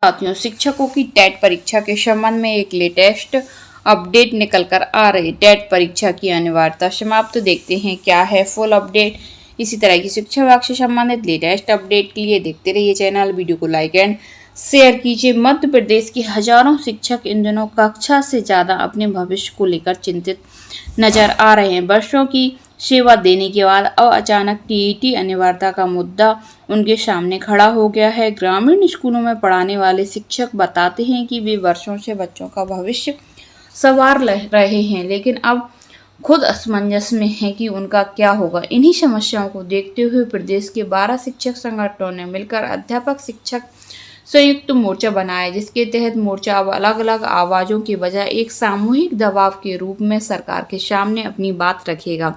साथियों, शिक्षकों की टेट परीक्षा के संबंध में एक लेटेस्ट अपडेट निकल कर आ रही। टेट परीक्षा की अनिवार्यता समाप्त। देखते हैं क्या है फुल अपडेट। इसी तरह की शिक्षा विभाग से संबंधित लेटेस्ट अपडेट के लिए देखते रहिए चैनल। वीडियो को लाइक एंड शेयर कीजिए। मध्य प्रदेश के हजारों शिक्षक इन दिनों कक्षा से ज्यादा अपने भविष्य को लेकर चिंतित नजर आ रहे हैं। वर्षों की सेवा देने के बाद अब अचानक टीईटी अनिवार्यता का मुद्दा उनके सामने खड़ा हो गया है। ग्रामीण स्कूलों में पढ़ाने वाले शिक्षक बताते हैं कि वे वर्षों से बच्चों का भविष्य संवार रहे हैं, लेकिन अब खुद असमंजस में है कि उनका क्या होगा। इन्हीं समस्याओं को देखते हुए प्रदेश के 12 शिक्षक संगठनों ने मिलकर अध्यापक शिक्षक संयुक्त मोर्चा बनाया, जिसके तहत मोर्चा अब अलग अलग आवाजों के बजाय एक सामूहिक दबाव के रूप में सरकार के सामने अपनी बात रखेगा।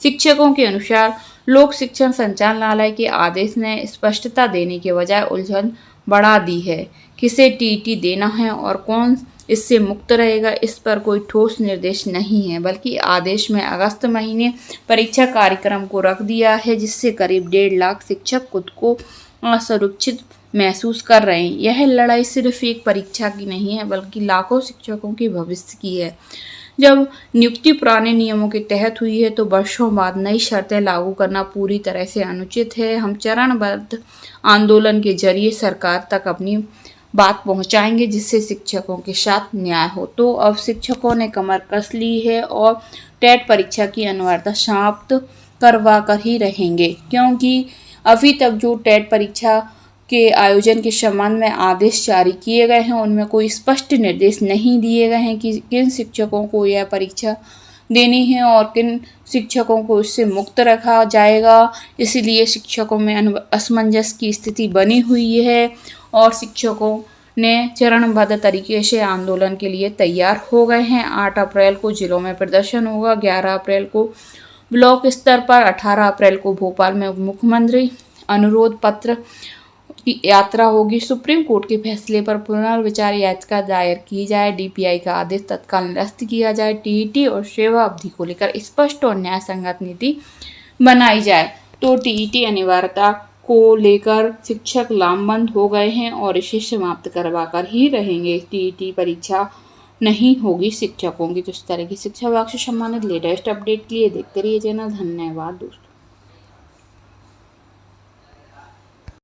शिक्षकों के अनुसार लोक शिक्षण संचालनालय के आदेश ने स्पष्टता देने के बजाय उलझन बढ़ा दी है। किसे टीईटी देना है और कौन इससे मुक्त रहेगा, इस पर कोई ठोस निर्देश नहीं है, बल्कि आदेश में अगस्त महीने परीक्षा कार्यक्रम को रख दिया है, जिससे करीब 1.5 लाख शिक्षक खुद को असुरक्षित महसूस कर रहे हैं। यह लड़ाई सिर्फ एक परीक्षा की नहीं है, बल्कि लाखों शिक्षकों के भविष्य की है। जब नियुक्ति पुराने नियमों के तहत हुई है, तो वर्षों बाद नई शर्तें लागू करना पूरी तरह से अनुचित है। हम चरणबद्ध आंदोलन के जरिए सरकार तक अपनी बात पहुंचाएंगे, जिससे शिक्षकों के साथ न्याय हो। तो अब शिक्षकों ने कमर कस ली है और टेट परीक्षा की अनिवार्यता समाप्त करवा कर ही रहेंगे, क्योंकि अभी तक जो टेट परीक्षा के आयोजन के संबंध में आदेश जारी किए गए हैं, उनमें कोई स्पष्ट निर्देश नहीं दिए गए हैं कि किन शिक्षकों को यह परीक्षा देनी है और किन शिक्षकों को इससे मुक्त रखा जाएगा। इसलिए शिक्षकों में असमंजस की स्थिति बनी हुई है और शिक्षकों ने चरणबद्ध तरीके से आंदोलन के लिए तैयार हो गए हैं। 8 अप्रैल को जिलों में प्रदर्शन होगा, 11 अप्रैल को ब्लॉक स्तर पर, 18 अप्रैल को भोपाल में मुख्यमंत्री अनुरोध पत्र की यात्रा होगी। सुप्रीम कोर्ट के फैसले पर पुनर्विचार याचिका दायर की जाए, डीपीआई का आदेश तत्काल निरस्त किया जाए, टीईटी और सेवा अवधि को लेकर स्पष्ट और न्याय संगत नीति बनाई जाए। तो टीईटी अनिवार्यता को लेकर शिक्षक लामबंद हो गए हैं और इसे समाप्त करवा कर ही रहेंगे। टीईटी परीक्षा नहीं होगी शिक्षकों की। तो इस तरह की शिक्षा विभाग से संबंधित लेटेस्ट अपडेट के लिए देखते रहिए चैनल। धन्यवाद दोस्तों।